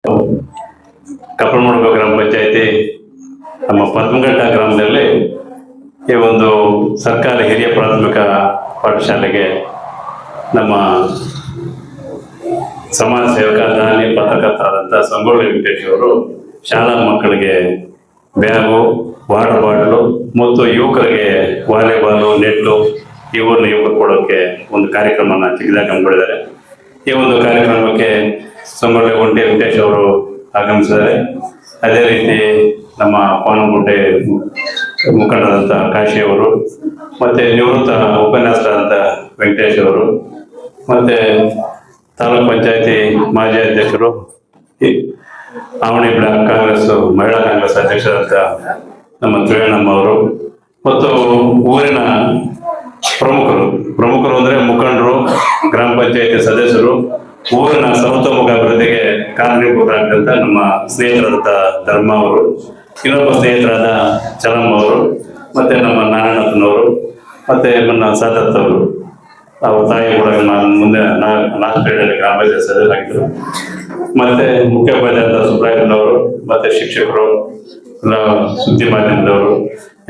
ಕಪ್ಪಲಮಡುಗು ಗ್ರಾಮ ಪಂಚಾಯತಿ ನಮ್ಮ ಪದ್ಮಘಟ್ಟ ಗ್ರಾಮದಲ್ಲಿ ಈ ಒಂದು ಸರ್ಕಾರಿ ಹಿರಿಯ ಪ್ರಾಥಮಿಕ ಪಾಠಶಾಲೆಗೆ ನಮ್ಮ ಸಮಾಜ ಸೇವಕ ದಾನಿ ಪತ್ರಕರ್ತರಾದಂಥ ಸಂಗೊಳ್ಳಿ ವೆಂಕಟೇಶ್ ಅವರು ಶಾಲಾ ಮಕ್ಕಳಿಗೆ ಬ್ಯಾಗು, ವಾಟರ್ ಬಾಟಲು ಮತ್ತು ಯುವಕರಿಗೆ ವಾಲಿಬಾಲು, ನೆಟ್ಲು ಯುವಕರು ಕೊಡೋಕ್ಕೆ ಒಂದು ಕಾರ್ಯಕ್ರಮನ ಚಿಕ್ಕದಾಗಿ ಹಮ್ಮಿಕೊಂಡಿದ್ದಾರೆ. ಈ ಒಂದು ಕಾರ್ಯಕ್ರಮಕ್ಕೆ ಸಂಗೊಳ್ಳಿ ವೆಂಕಟೇಶ್ ಅವರು ಆಗಮಿಸಿದ್ದಾರೆ. ಅದೇ ರೀತಿ ನಮ್ಮ ಪಾನಗುಂಟೆ ಮುಖಂಡರಾದಂಥ ಕಾಶಿ ಅವರು, ಮತ್ತೆ ನಿವೃತ್ತ ಉಪನ್ಯಾಸಕರಾದಂಥ ವೆಂಕಟೇಶ್ ಅವರು, ಮತ್ತೆ ತಾಲೂಕ್ ಪಂಚಾಯತಿ ಮಾಜಿ ಅಧ್ಯಕ್ಷರು, ಆವಣಿ ಬ್ಲಾಕ್ ಕಾಂಗ್ರೆಸ್ ಮಹಿಳಾ ಕಾಂಗ್ರೆಸ್ ಅಧ್ಯಕ್ಷರಾದಂಥ ನಮ್ಮ ತ್ರಿವೇಣಮ್ಮ ಅವರು, ಮತ್ತು ಊರಿನ ಪ್ರಮುಖರು ಅಂದ್ರೆ ಮುಖಂಡರು, ಗ್ರಾಮ ಪಂಚಾಯತಿ ಸದಸ್ಯರು, ಊರಿನ ಸರ್ವತೋಮುಖ ಅಭಿವೃದ್ಧಿಗೆ ಕಾರಣೀಭೂತರಾದಂಥ ನಮ್ಮ ಸ್ನೇಹಿತರಾದಂಥ ಧರ್ಮ ಅವರು, ಇನ್ನೊಬ್ಬ ಸ್ನೇಹಿತರಾದ ಚಲಮ್ಮ ಅವರು, ಮತ್ತೆ ನಮ್ಮ ನಾರಾಯಣಪ್ಪನವರು, ಮತ್ತೆ ನನ್ನ ಸಾದತ್ ಅವರು, ಅವ್ರ ತಾಯಿ ಕೂಡ ಮುಂದೆ ಲಾಸ್ಟ್ ಪೀರಿಯಡ್ ಗ್ರಾಮ ಪಂಚಾಯತ್ ಸದಸ್ಯರಾಗಿದ್ದರು. ಮತ್ತೆ ಮುಖ್ಯೋಪಾಧ್ಯಾಯರಾದ ಸುಬ್ರಾಯಣ್ಣವರು, ಮತ್ತೆ ಶಿಕ್ಷಕರು, ಎಲ್ಲ ಸುದ್ದಿ ಮಾಧ್ಯಮದವರು,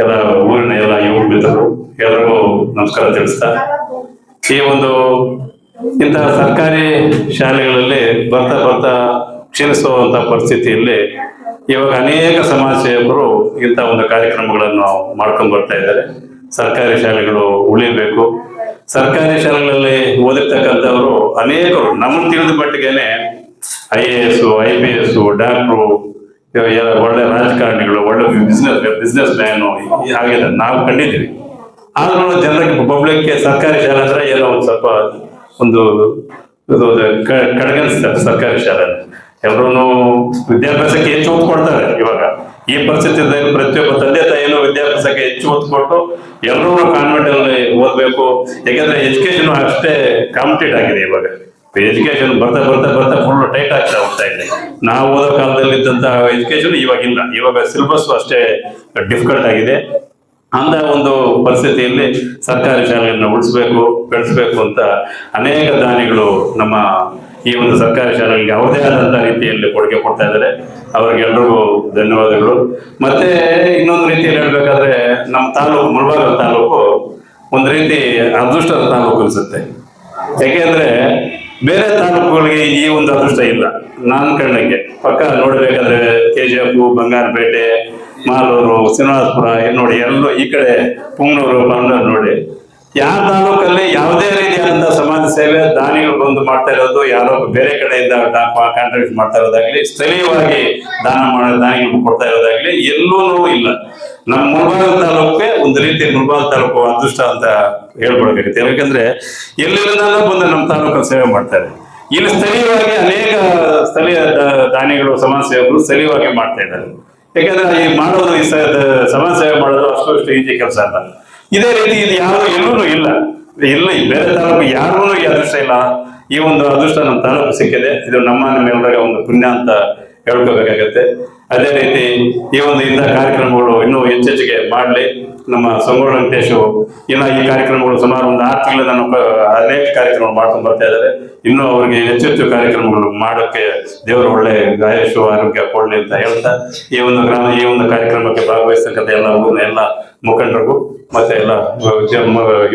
ಎಲ್ಲ ಊರಿನ ಎಲ್ಲ ಯುವ ಮಿತ್ರರು ಎಲ್ಲರಿಗೂ ನಮಸ್ಕಾರ ತಿಳಿಸ್ತಾ, ಈ ಒಂದು ಇಂತಹ ಸರ್ಕಾರಿ ಶಾಲೆಗಳಲ್ಲಿ ಬರ್ತಾ ಕ್ಷೀಣಿಸುವಂತ ಪರಿಸ್ಥಿತಿಯಲ್ಲಿ ಇವಾಗ ಅನೇಕ ಸಮಾಜ ಸೇವಕರು ಇಂಥ ಒಂದು ಕಾರ್ಯಕ್ರಮಗಳನ್ನು ಮಾಡ್ಕೊಂಡು ಬರ್ತಾ ಇದ್ದಾರೆ. ಸರ್ಕಾರಿ ಶಾಲೆಗಳು ಉಳಿಬೇಕು. ಸರ್ಕಾರಿ ಶಾಲೆಗಳಲ್ಲಿ ಓದಿರ್ತಕ್ಕಂಥವರು ಅನೇಕರು ನಮ್ಮನ್ನು ತಿಳಿದ ಮಟ್ಟಿಗೆನೆ IAS, IPS, ಡಾಕ್ಟ್ರು, ಒಳ್ಳೆ ರಾಜಕಾರಣಿಗಳು, ಒಳ್ಳೆ ಬಿಸ್ನೆಸ್ ಮ್ಯಾನು ಹಾಗೆ ನಾವು ಕಂಡಿದ್ದೀವಿ. ಆದ್ರೂ ಜನರಿಗೆ ಪಬ್ಲಿಕ್ಗೆ ಸರ್ಕಾರಿ ಶಾಲೆ ಅಂದ್ರೆ ಏನೋ ಒಂದು ಸ್ವಲ್ಪ ಒಂದು ಕಡೆಗಣಿಸ್ತಾರೆ. ಸರ್ಕಾರಿ ಶಾಲೆ ಎಲ್ಲರೂ ವಿದ್ಯಾಭ್ಯಾಸಕ್ಕೆ ಹೆಚ್ಚು ಒತ್ತು ಕೊಡ್ತಾರೆ. ಇವಾಗ ಈ ಪರಿಸ್ಥಿತಿಯಲ್ಲಿ ಪ್ರತಿಯೊಬ್ಬ ತಂದೆ ತಾಯಿಯನ್ನು ವಿದ್ಯಾಭ್ಯಾಸಕ್ಕೆ ಹೆಚ್ಚು ಒತ್ತು ಕೊಟ್ಟು ಎಲ್ಲರೂ ಕಾನ್ವೆಂಟ್ ಅಲ್ಲಿ ಓದ್ಬೇಕು. ಯಾಕಂದ್ರೆ ಎಜುಕೇಶನ್ ಅಷ್ಟೇ ಕಾಂಪಿಟೇಟ್ ಆಗಿದೆ. ಇವಾಗ ಎಜುಕೇಶನ್ ಬರ್ತಾ ಫುಲ್ ಟೈಟ್ ಆಗ್ತಾ ಹೋಗ್ತಾ ಇದೆ. ನಾವು ಓದೋ ಕಾಲದಲ್ಲಿ ಇದ್ದಂತಹ ಎಜುಕೇಶನ್ ಇವಾಗಿಲ್ಲ. ಇವಾಗ ಸಿಲೆಬಸ್ ಅಷ್ಟೇ ಡಿಫಿಕಲ್ಟ್ ಆಗಿದೆ. ಅಂತ ಒಂದು ಪರಿಸ್ಥಿತಿಯಲ್ಲಿ ಸರ್ಕಾರಿ ಶಾಲೆಯನ್ನು ಉಳಿಸ್ಬೇಕು, ಬೆಳೆಸ್ಬೇಕು ಅಂತ ಅನೇಕ ದಾನಿಗಳು ನಮ್ಮ ಈ ಒಂದು ಸರ್ಕಾರಿ ಶಾಲೆಗಳಿಗೆ ಅವರದೇ ಆದಂತಹ ರೀತಿಯಲ್ಲಿ ಕೊಡುಗೆ ಕೊಡ್ತಾ ಇದ್ದಾರೆ. ಅವ್ರಿಗೆಲ್ರಿಗೂ ಧನ್ಯವಾದಗಳು. ಮತ್ತೆ ಇನ್ನೊಂದು ರೀತಿಯಲ್ಲಿ ಹೇಳ್ಬೇಕಾದ್ರೆ ನಮ್ಮ ತಾಲೂಕು, ಮುಳಬಾಗಿಲು ತಾಲೂಕು ಒಂದು ರೀತಿ ಅದೃಷ್ಟದ ತಾಲೂಕು ಅನ್ಸುತ್ತೆ. ಯಾಕೆಂದ್ರೆ ಬೇರೆ ತಾಲೂಕುಗಳಿಗೆ ಈ ಒಂದು ಅದೃಷ್ಟ ಇಲ್ಲ. ನಾನು ಕಂಡಂಗೆ ಪಕ್ಕ ನೋಡ್ಬೇಕಾದ್ರೆ KGF, ಬಂಗಾರಪೇಟೆ, ಮಾಲೂರು, ಶ್ರೀನಿವಾಸಪುರ ನೋಡಿ, ಎಲ್ಲೋ ಈ ಕಡೆ ಪುಂಗನೂರು, ಪಾಂಡೂರು ನೋಡಿ, ಯಾವ ತಾಲೂಕಲ್ಲಿ ಯಾವುದೇ ರೀತಿಯಾದಂತಹ ಸಮಾಜ ಸೇವೆ ದಾನಿಗಳು ಬಂದು ಮಾಡ್ತಾ ಇರೋದು, ಯಾರೋ ಬೇರೆ ಕಡೆಯಿಂದ ಕಾಂಟ್ರಿಬ್ಯೂಟ್ ಮಾಡ್ತಾ ಇರೋದಾಗ್ಲಿ, ಸ್ಥಳೀಯವಾಗಿ ದಾನಿಗಳು ಕೊಡ್ತಾ ಇರೋದಾಗ್ಲಿ ಎಲ್ಲೂ ಇಲ್ಲ. ನಮ್ಮ ಮುಳಬಾಗಿಲು ತಾಲೂಕೆ ಒಂದು ರೀತಿ ಮುಳಬಾಗಿಲು ತಾಲೂಕು ಅದೃಷ್ಟ ಅಂತ ಹೇಳ್ಕೊಡ್ಬೇಕಾಗುತ್ತೆ. ಯಾಕಂದ್ರೆ ಎಲ್ಲಿಂದ ಬಂದು ನಮ್ಮ ತಾಲೂಕಲ್ಲಿ ಸೇವೆ ಮಾಡ್ತಾರೆ. ಇಲ್ಲಿ ಸ್ಥಳೀಯವಾಗಿ ಅನೇಕ ಸ್ಥಳೀಯ ದಾನಿಗಳು, ಸಮಾಜ ಸೇವಕರು ಸ್ಥಳೀಯವಾಗಿ ಮಾಡ್ತಾ ಇದ್ದಾರೆ. ಯಾಕಂದ್ರೆ ಈ ಮಾಡೋದು, ಈ ಸಮಾಜ ಸೇವೆ ಮಾಡೋದು ಅಷ್ಟು ಈಜಿ ಕೆಲಸ ಅಲ್ಲ. ಇದೇ ರೀತಿ ಇದು ಯಾರು ಎಲ್ಲೂ ಇಲ್ಲ. ಬೇರೆ ತಾಲೂಕು ಯಾರೂ ಈ ಅದೃಷ್ಟ ಇಲ್ಲ. ಈ ಒಂದು ಅದೃಷ್ಟ ನಮ್ಮ ತಾಲೂಕು ಸಿಕ್ಕಿದೆ. ಇದು ನಿಮ್ಮೆಲ್ಲರ ಒಂದು ಪುಣ್ಯ ಅಂತ ಹೇಳ್ಕೋಬೇಕಾಗತ್ತೆ. ಅದೇ ರೀತಿ ಈ ಒಂದು ಇಂಥ ಕಾರ್ಯಕ್ರಮಗಳು ಇನ್ನೂ ಹೆಚ್ಚೆಚ್ಚಿಗೆ ಮಾಡಲಿ. ನಮ್ಮ ಸಂಗೊಳ್ಳಿ ವೆಂಕಟೇಶ್ ಇನ್ನು ಈ ಕಾರ್ಯಕ್ರಮಗಳು ಸುಮಾರು ಒಂದು 6 ತಿಂಗಳಿಂದ ಅನೇಕ ಕಾರ್ಯಕ್ರಮಗಳು ಮಾಡ್ಕೊಂಡು ಬರ್ತಾ ಇದ್ದಾರೆ. ಇನ್ನೂ ಅವ್ರಿಗೆ ಹೆಚ್ಚೆಚ್ಚು ಕಾರ್ಯಕ್ರಮಗಳು ಮಾಡೋಕ್ಕೆ ದೇವರು ಒಳ್ಳೆ ಆಯುಷು ಆರೋಗ್ಯ ಕೊಡ್ಲಿ ಅಂತ ಹೇಳ್ತಾ, ಈ ಒಂದು ಕಾರ್ಯಕ್ರಮಕ್ಕೆ ಭಾಗವಹಿಸ್ತಕ್ಕಂಥ ಎಲ್ಲ ಮುಖಂಡರಿಗೂ ಮತ್ತೆ ಎಲ್ಲ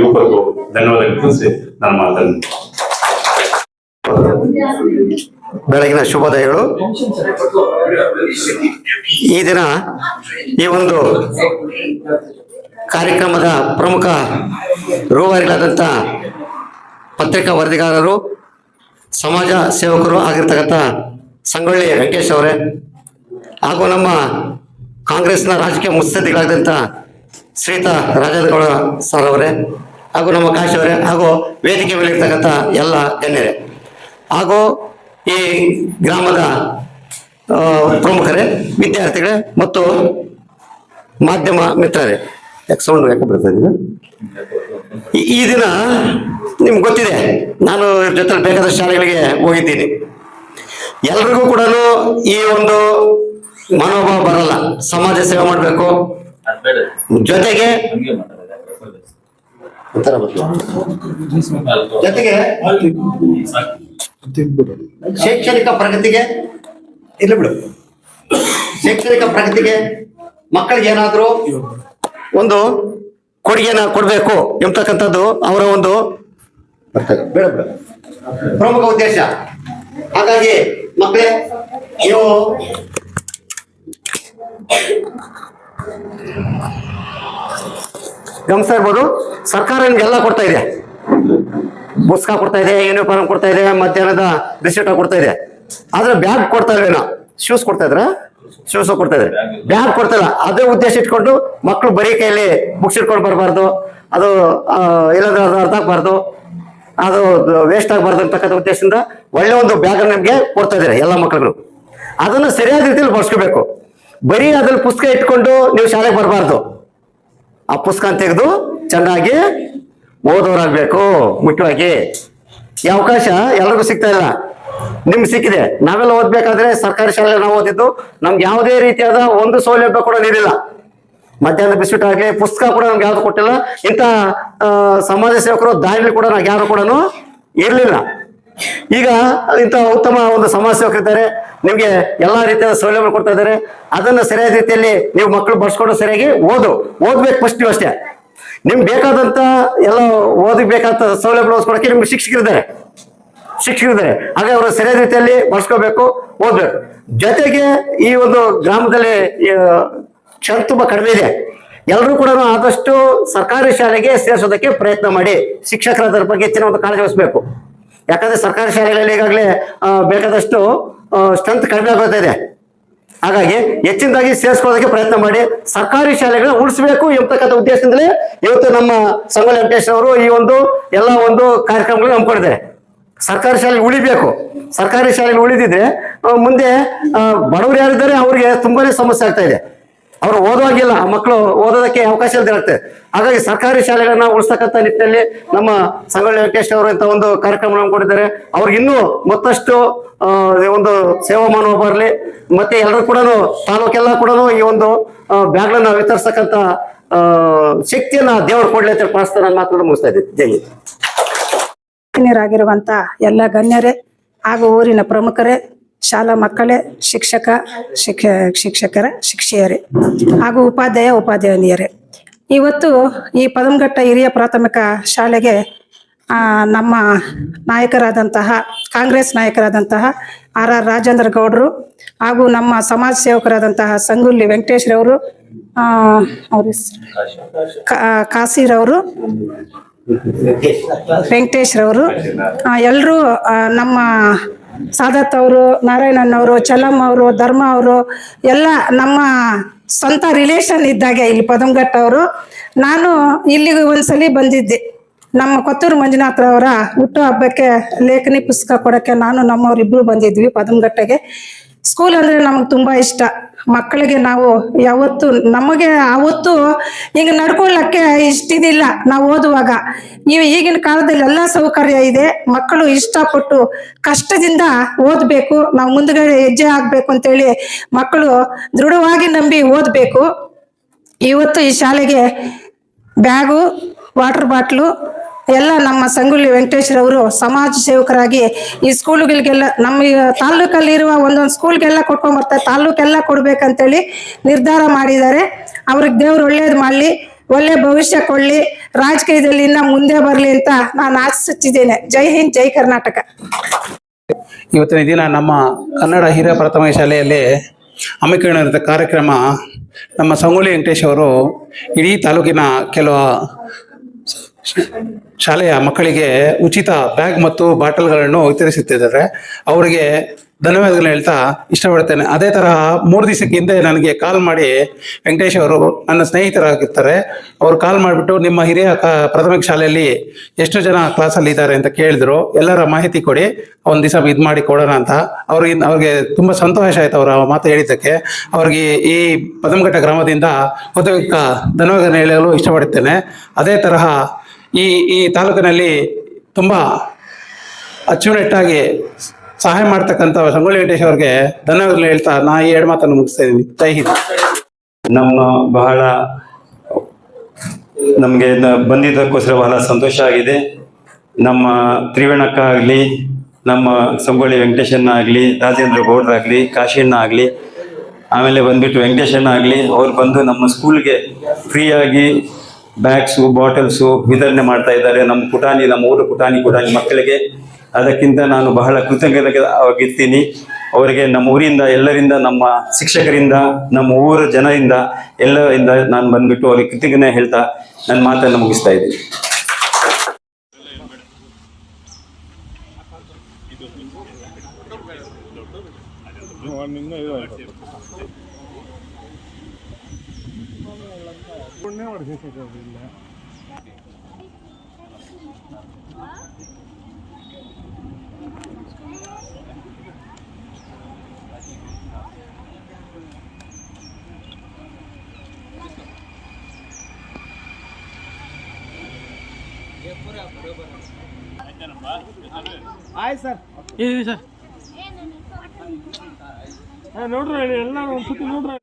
ಯುವಕರಿಗೂ ಧನ್ಯವಾದಗಳು ತಿಳಿಸಿ ನಾನು ಮಾತನ್ನು. ಬೆಳಗಿನ ಶುಭೋದಯಗಳು. ಈ ದಿನ ಈ ಒಂದು ಕಾರ್ಯಕ್ರಮದ ಪ್ರಮುಖ ರೂವಾರಿಗಳಾದಂಥ ಪತ್ರಿಕಾ ವರದಿಗಾರರು, ಸಮಾಜ ಸೇವಕರು ಆಗಿರ್ತಕ್ಕಂಥ ಸಂಗೊಳ್ಳಿ ವೆಂಕಟೇಶ್ ಅವರೇ, ಹಾಗೂ ನಮ್ಮ ಕಾಂಗ್ರೆಸ್ನ ರಾಜಕೀಯ ಮುತ್ಸದ್ದಿಗಳಾದಂಥ ಶ್ರೀತಾ ರಾಜೇಂದ್ರಗೌಡ ಸರ್ ಅವರೇ, ಹಾಗೂ ನಮ್ಮ ಕಾಶಿ ಅವರೇ, ಹಾಗೂ ವೇದಿಕೆ ಮೇಲೆ ಇರ್ತಕ್ಕಂಥ ಎಲ್ಲ ಗಣ್ಯರೇ, ಹಾಗೂ ಈ ಗ್ರಾಮದ ಪ್ರಮುಖರೇ, ವಿದ್ಯಾರ್ಥಿಗಳೇ ಮತ್ತು ಮಾಧ್ಯಮ ಮಿತ್ರರೇ. ಯಾಕೆ ಬರ್ತದೆ ಈ ದಿನ ನಿಮ್ಗೆ ಗೊತ್ತಿದೆ, ನಾನು ಜೊತೆ ಬೇಕಾದ ಶಾಲೆಗಳಿಗೆ ಹೋಗಿದ್ದೀನಿ. ಎಲ್ರಿಗೂ ಕೂಡ ಈ ಒಂದು ಮನೋಭಾವ ಬರಲ್ಲ. ಸಮಾಜ ಸೇವೆ ಮಾಡಬೇಕು, ಜೊತೆಗೆ ಜೊತೆಗೆ ಶೈಕ್ಷಣಿಕ ಪ್ರಗತಿಗೆ ಇಲ್ಲ ಬಿಡು. ಶೈಕ್ಷಣಿಕ ಪ್ರಗತಿಗೆ ಮಕ್ಕಳಿಗೆ ಏನಾದರೂ ಒಂದು ಕೊಡುಗೆನ ಕೊಡಬೇಕು ಎಂಬತಕ್ಕಂಥದ್ದು ಅವರ ಒಂದು ಬೇಡ ಬಿಡು ಪ್ರಮುಖ ಉದ್ದೇಶ. ಹಾಗಾಗಿ ಮಕ್ಕಳೇ, ನೀವು ಗಮನಿಸ್ತಾ ಇರ್ಬೋದು, ಸರ್ಕಾರ ನಿಮ್ಗೆಲ್ಲ ಕೊಡ್ತಾ ಇದೆ. ಪುಸ್ತಕ ಕೊಡ್ತಾ ಇದೆ, ಯೂನಿಫಾರ್ಮ್ ಕೊಡ್ತಾ ಇದೆ, ಮಧ್ಯಾಹ್ನದ ಬಿಸ್ಕೆಟ್ ಕೊಡ್ತಾ ಇದೆ. ಆದ್ರೆ ಬ್ಯಾಗ್ ಕೊಡ್ತಾ ಇಲ್ವೇನೋ? ಶೂಸ್ ಕೊಡ್ತಾ ಇದ್ರ? ಶೂಸ್ ಕೊಡ್ತಾ ಇದ್ರೆ, ಬ್ಯಾಗ್ ಕೊಡ್ತಾ ಇಲ್ಲ. ಅದೇ ಉದ್ದೇಶ ಇಟ್ಕೊಂಡು ಮಕ್ಕಳು ಬರೀ ಕೈಯಲ್ಲಿ ಬುಕ್ಸ್ ಇಟ್ಕೊಂಡು ಬರಬಾರ್ದು, ಅದು ಇಲ್ಲಾಂದ್ರೆ ಅದು ಅರ್ಥ ಆಗ್ಬಾರ್ದು, ಅದು ವೇಸ್ಟ್ ಆಗಬಾರ್ದು ಅಂತಕ್ಕಂಥ ಉದ್ದೇಶದಿಂದ ಒಳ್ಳೆ ಒಂದು ಬ್ಯಾಗ್ ನಮ್ಗೆ ಕೊಡ್ತಾ ಇದ್ದಾರೆ ಎಲ್ಲ ಮಕ್ಕಳುಗಳು. ಅದನ್ನು ಸರಿಯಾದ ರೀತಿಯಲ್ಲಿ ಬಳಸ್ಕೋಬೇಕು. ಬರೀ ಅದ್ರಲ್ಲಿ ಪುಸ್ತಕ ಇಟ್ಕೊಂಡು ನೀವು ಶಾಲೆಗೆ ಬರಬಾರ್ದು. ಆ ಪುಸ್ತಕ ತೆಗೆದು ಚೆನ್ನಾಗಿ ಓದೋರಾಗ್ಬೇಕು. ಮುಖ್ಯವಾಗಿ ಈ ಅವಕಾಶ ಎಲ್ಲರಿಗೂ ಸಿಗ್ತಾ ಇಲ್ಲ, ನಿಮ್ಗೆ ಸಿಕ್ಕಿದೆ. ನಾವೆಲ್ಲ ಓದ್ಬೇಕಾದ್ರೆ ಸರ್ಕಾರಿ ಶಾಲೆ ನಾವು ಓದಿದ್ದು, ನಮ್ಗೆ ಯಾವುದೇ ರೀತಿಯಾದ ಒಂದು ಸೌಲಭ್ಯ ಕೂಡ ನೀಡಿಲ್ಲ. ಮಧ್ಯಾಹ್ನ ಬಿಸ್ಕೆಟ್ ಆಗಲಿ, ಪುಸ್ತಕ ಕೂಡ ನಮ್ಗೆ ಯಾವ್ದು ಕೊಟ್ಟಿಲ್ಲ. ಇಂಥ ಸಮಾಜ ಸೇವಕರು ದಾರಿಲಿ ಕೂಡ ನಾವು ಯಾರು ಕೂಡ ಇರ್ಲಿಲ್ಲ. ಈಗ ಇಂಥ ಉತ್ತಮ ಒಂದು ಸಮಾಜ ಸೇವಕರಿದ್ದಾರೆ, ನಿಮ್ಗೆ ಎಲ್ಲಾ ರೀತಿಯ ಸೌಲಭ್ಯ ಕೊಡ್ತಾ ಇದ್ದಾರೆ. ಅದನ್ನ ಸರಿಯಾದ ರೀತಿಯಲ್ಲಿ ನೀವು ಮಕ್ಕಳು ಬಳಸ್ಕೊಂಡು ಸರಿಯಾಗಿ ಓದ್ಬೇಕು ಫಸ್ಟ್. ನೀವು ಅಷ್ಟೇ, ನಿಮ್ಗೆ ಬೇಕಾದಂತ ಎಲ್ಲ ಓದಬೇಕಾದ ಸೌಲಭ್ಯ ಓದಿಸ್ಕೊಡಕ್ಕೆ ನಿಮ್ಗೆ ಶಿಕ್ಷಕರಿದ್ದಾರೆ. ಹಾಗೆ ಅವರು ಸರಿಯಾದ ರೀತಿಯಲ್ಲಿ ಬಳಸ್ಕೋಬೇಕು, ಓದ್ಬೇಕು. ಜೊತೆಗೆ ಈ ಒಂದು ಗ್ರಾಮದಲ್ಲಿ ಕ್ಷಣ ತುಂಬಾ ಕಡಿಮೆ ಇದೆ. ಎಲ್ಲರೂ ಕೂಡ ಆದಷ್ಟು ಸರ್ಕಾರಿ ಶಾಲೆಗೆ ಸೇರಿಸೋದಕ್ಕೆ ಪ್ರಯತ್ನ ಮಾಡಿ. ಶಿಕ್ಷಕರ ಅದರ ಬಗ್ಗೆ ಹೆಚ್ಚಿನ ಒಂದು ಕಾಳಜಿ ವಹಿಸಬೇಕು. ಯಾಕಂದ್ರೆ ಸರ್ಕಾರಿ ಶಾಲೆಗಳಲ್ಲಿ ಈಗಾಗಲೇ ಬೇಕಾದಷ್ಟು ಸ್ಟ್ರೆಂತ್ ಕಡಿಮೆ ಆಗೋತಾ ಇದೆ. ಹಾಗಾಗಿ ಹೆಚ್ಚಿನದಾಗಿ ಸೇರಿಸ್ಕೊಳ್ಳೋದಕ್ಕೆ ಪ್ರಯತ್ನ ಮಾಡಿ. ಸರ್ಕಾರಿ ಶಾಲೆಗಳನ್ನ ಉಳಿಸಬೇಕು ಎಂಬತಕ್ಕಂಥ ಉದ್ದೇಶದಿಂದಲೇ ಇವತ್ತು ನಮ್ಮ ಸಂಗೊಳ್ಳಿ ವೆಂಕಟೇಶ್ ಅವರು ಈ ಒಂದು ಎಲ್ಲ ಒಂದು ಕಾರ್ಯಕ್ರಮಗಳನ್ನ ಹಮ್ಮಿಕೊಂಡಿದ್ದಾರೆ. ಸರ್ಕಾರಿ ಶಾಲೆ ಉಳಿಬೇಕು. ಸರ್ಕಾರಿ ಶಾಲೆಗೆ ಉಳಿದಿದ್ರೆ ಮುಂದೆ ಬಡವರು ಯಾರಿದ್ದಾರೆ ಅವ್ರಿಗೆ ತುಂಬಾನೇ ಸಮಸ್ಯೆ ಆಗ್ತಾ ಇದೆ. ಅವರು ಓದುವಾಗಿಲ್ಲ, ಮಕ್ಕಳು ಓದೋದಕ್ಕೆ ಅವಕಾಶ ಇರುತ್ತೆ. ಹಾಗಾಗಿ ಸರ್ಕಾರಿ ಶಾಲೆಗಳನ್ನ ಉಳಿಸ್ತಕ್ಕಂಥ ನಿಟ್ಟಿನಲ್ಲಿ ನಮ್ಮ ಸಂಗೊಳ್ಳಿ ವೆಂಕಟೇಶ್ ಅವರು ಇಂಥ ಒಂದು ಕಾರ್ಯಕ್ರಮ ಹಮ್ಮಿಕೊಂಡಿದ್ದಾರೆ. ಅವ್ರಿಗೆ ಇನ್ನೂ ಮತ್ತಷ್ಟು ಒಂದು ಸೇವಾ ಮನೋಭಾವ ಬರಲಿ. ಮತ್ತೆ ಎಲ್ಲರೂ ಕೂಡ ತಾಲೂಕೆಲ್ಲ ಕೂಡ ಈ ಒಂದು ಬ್ಯಾಗ್ಗಳನ್ನ ವಿತರಿಸ್ತಕ್ಕಂಥ ಶಕ್ತಿಯನ್ನ ದೇವರು ಕೊಡ್ಲಿ ಅಂತ ಪ್ರಾರ್ಥನೆ ನಾನು ಮಾತನ್ನು ಮುಗಿಸ್ತಾ ಇದ್ದೀನಿ. ಜೈ ಹಿಂದ್. ಗಣ್ಯರಾಗಿರುವಂತ ಎಲ್ಲ ಗಣ್ಯರೇ ಹಾಗೂ ಊರಿನ ಪ್ರಮುಖರೇ, ಶಾಲಾ ಮಕ್ಕಳೇ, ಶಿಕ್ಷಕರ ಶಿಕ್ಷೆಯರೇ ಹಾಗೂ ಉಪಾಧ್ಯಾಯನಿಯರೇ, ಇವತ್ತು ಈ ಪದಮಘಟ್ಟ ಹಿರಿಯ ಪ್ರಾಥಮಿಕ ಶಾಲೆಗೆ ನಮ್ಮ ನಾಯಕರಾದಂತಹ ಕಾಂಗ್ರೆಸ್ ನಾಯಕರಾದಂತಹ ಆರ್ ರಾಜೇಂದ್ರ ಗೌಡರು ಹಾಗೂ ನಮ್ಮ ಸಮಾಜ ಸೇವಕರಾದಂತಹ ಸಂಗೊಳ್ಳಿ ವೆಂಕಟೇಶ್ರವರು, ಕಾಸಿರವರು, ವೆಂಕಟೇಶ್ರವರು, ಎಲ್ಲರೂ ನಮ್ಮ ಸಾದತ್ ಅವರು, ನಾರಾಯಣನವರು, ಚಲಮ್ ಅವರು, ಧರ್ಮ ಅವರು ಎಲ್ಲ ನಮ್ಮ ಸ್ವಂತ ರಿಲೇಷನ್ ಇದ್ದಾಗೆ ಇಲ್ಲಿ ಪದಮಘಟ್ಟ ಅವರು. ನಾನು ಇಲ್ಲಿಗೆ ಒಂದ್ಸಲಿ ಬಂದಿದ್ದೆ. ನಮ್ಮ ಕೊತ್ತೂರು ಮಂಜುನಾಥ್ರವರ ಹುಟ್ಟು ಹಬ್ಬಕ್ಕೆ ಲೇಖನಿ ಪುಸ್ತಕ ಕೊಡಕ್ಕೆ ನಾನು ನಮ್ಮವರಿಬ್ರು ಬಂದಿದ್ವಿ ಪದಮಘಟ್ಟಗೆ. ಸ್ಕೂಲ್ ಅಂದ್ರೆ ನಮಗೆ ತುಂಬಾ ಇಷ್ಟ. ಮಕ್ಕಳಿಗೆ ನಾವು ಯಾವತ್ತು ನಮಗೆ ಆವತ್ತು ಈಗ ನಡ್ಕೊಳ್ಳಕ್ಕೆ ಇಷ್ಟಿದಿಲ್ಲ. ನಾವು ಓದುವಾಗ ಈಗಿನ ಕಾಲದಲ್ಲಿ ಎಲ್ಲ ಸೌಕರ್ಯ ಇದೆ. ಮಕ್ಕಳು ಇಷ್ಟಪಟ್ಟು ಕಷ್ಟದಿಂದ ಓದಬೇಕು, ನಾವು ಮುಂದುಗಡೆ ಹೆಜ್ಜೆ ಆಗ್ಬೇಕು ಅಂತೇಳಿ ಮಕ್ಕಳು ದೃಢವಾಗಿ ನಂಬಿ ಓದಬೇಕು. ಇವತ್ತು ಈ ಶಾಲೆಗೆ ಬ್ಯಾಗು, ವಾಟರ್ ಬಾಟ್ಲು ಎಲ್ಲ ನಮ್ಮ ಸಂಗೊಳ್ಳಿ ವೆಂಕಟೇಶ್ರವರು ಸಮಾಜ ಸೇವಕರಾಗಿ ಈ ಸ್ಕೂಲುಗಳಿಗೆಲ್ಲ ನಮ್ಮ ತಾಲೂಕಲ್ಲಿರುವ ಒಂದೊಂದು ಸ್ಕೂಲ್ಗೆಲ್ಲ ಕೊಟ್ಕೊಂಡ್ಬರ್ತಾರೆ. ತಾಲೂಕೆಲ್ಲ ಕೊಡ್ಬೇಕಂತೇಳಿ ನಿರ್ಧಾರ ಮಾಡಿದ್ದಾರೆ. ಅವ್ರಿಗೆ ದೇವ್ರು ಒಳ್ಳೇದು ಮಾಡಲಿ, ಒಳ್ಳೆ ಭವಿಷ್ಯ ಕೊಡಲಿ, ರಾಜಕೀಯದಲ್ಲಿ ಇನ್ನ ಮುಂದೆ ಬರಲಿ ಅಂತ ನಾನು ಆಶಿಸುತ್ತಿದ್ದೇನೆ. ಜೈ ಹಿಂದ್, ಜೈ ಕರ್ನಾಟಕ. ಇವತ್ತಿನ ದಿನ ನಮ್ಮ ಕನ್ನಡ ಹಿರಿಯ ಪ್ರಾಥಮಿಕ ಶಾಲೆಯಲ್ಲಿ ಹಮ್ಮಿಕೊಂಡಿರುವಂಥ ಕಾರ್ಯಕ್ರಮ, ನಮ್ಮ ಸಂಗೊಳ್ಳಿ ವೆಂಕಟೇಶ್ ಅವರು ಇಡೀ ತಾಲೂಕಿನ ಕೆಲವು ಶಾಲೆಯ ಮಕ್ಕಳಿಗೆ ಉಚಿತ ಬ್ಯಾಗ್ ಮತ್ತು ಬಾಟಲ್ಗಳನ್ನು ವಿತರಿಸುತ್ತಿದ್ದಾರೆ. ಅವರಿಗೆ ಧನ್ಯವಾದಗಳನ್ನ ಹೇಳ್ತಾ ಇಷ್ಟಪಡ್ತೇನೆ. ಅದೇ ತರಹ 3 ದಿವಸಕ್ಕೆ ಹಿಂದೆ ನನಗೆ ಕಾಲ್ ಮಾಡಿ, ವೆಂಕಟೇಶ್ ಅವರು ನನ್ನ ಸ್ನೇಹಿತರಾಗಿರ್ತಾರೆ, ಅವರು ಕಾಲ್ ಮಾಡಿಬಿಟ್ಟು ನಿಮ್ಮ ಹಿರಿಯ ಪ್ರಾಥಮಿಕ ಶಾಲೆಯಲ್ಲಿ ಎಷ್ಟು ಜನ ಕ್ಲಾಸಲ್ಲಿ ಇದ್ದಾರೆ ಅಂತ ಕೇಳಿದ್ರು. ಎಲ್ಲರ ಮಾಹಿತಿ ಕೊಡಿ, ಒಂದು ದಿವಸ ಇದು ಮಾಡಿ ಕೊಡೋಣ ಅಂತ. ಅವ್ರಿಗೆ ತುಂಬ ಸಂತೋಷ ಆಯ್ತು ಅವರ ಮಾತು ಹೇಳಿದ್ದಕ್ಕೆ. ಅವ್ರಿಗೆ ಈ ಪದಮಘಟ್ಟ ಗ್ರಾಮದಿಂದ ಹೃದಯಕ ಧನ್ಯವಾದ ಹೇಳಲು ಇಷ್ಟಪಡುತ್ತೇನೆ. ಅದೇ ತರಹ ಈ ತಾಲೂಕಿನಲ್ಲಿ ತುಂಬ ಅಚ್ಚುಕಟ್ಟಾಗಿ ಸಹಾಯ ಮಾಡ್ತಕ್ಕಂಥ ಸಂಗೊಳ್ಳಿ ವೆಂಕಟೇಶ್ ಅವ್ರಿಗೆ ಧನ್ಯವಾದಗಳು ಹೇಳ್ತಾ ನಾ ಈ 2 ಮಾತನ್ನು ಮುಗಿಸ್ತಾ ಇದ್ದೀನಿ. ಜೈ ಹಿಂದ್. ನಮಗೆ ಬಂದಿದ್ದಕ್ಕೋಸ್ಕರ ಬಹಳ ಸಂತೋಷ ಆಗಿದೆ. ನಮ್ಮ ತ್ರಿವೇಣಕ್ಕ ಆಗಲಿ, ನಮ್ಮ ಸಂಗೊಳ್ಳಿ ವೆಂಕಟೇಶಣ್ಣ ಆಗಲಿ, ರಾಜೇಂದ್ರ ಗೌಡ್ರಾಗಲಿ, ಕಾಶಿಯಣ್ಣ ಆಗಲಿ, ಆಮೇಲೆ ಬಂದ್ಬಿಟ್ಟು ವೆಂಕಟೇಶಣ್ಣ ಆಗಲಿ, ಅವ್ರು ಬಂದು ನಮ್ಮ ಸ್ಕೂಲ್ಗೆ ಫ್ರೀಯಾಗಿ ಬ್ಯಾಗ್ಸು ಬಾಟಲ್ಸು ವಿತರಣೆ ಮಾಡ್ತಾ ಇದ್ದಾರೆ. ನಮ್ಮ ಊರು ಪುಟಾಣಿ ಮಕ್ಕಳಿಗೆ. ಅದಕ್ಕಿಂತ ನಾನು ಬಹಳ ಕೃತಜ್ಞನಾಗಿರ್ತೀನಿ ಅವರಿಗೆ. ನಮ್ಮ ಊರಿಂದ ಎಲ್ಲರಿಂದ, ನಮ್ಮ ಶಿಕ್ಷಕರಿಂದ, ನಮ್ಮ ಊರ ಜನರಿಂದ ಎಲ್ಲರಿಂದ ನಾನು ಬಂದ್ಬಿಟ್ಟು ಅವ್ರಿಗೆ ಕೃತಜ್ಞತೆ ಹೇಳ್ತಾ ನನ್ನ ಮಾತನ್ನು ಮುಗಿಸ್ತಾ ಇದ್ದೀನಿ. ಆಯ್ತು ಸರ್. ಇದೆ ಸರ್. ನೋಡ್ರಿ ಎಲ್ಲ ಒಂದ್ಸತಿ ನೋಡ್ರಿ.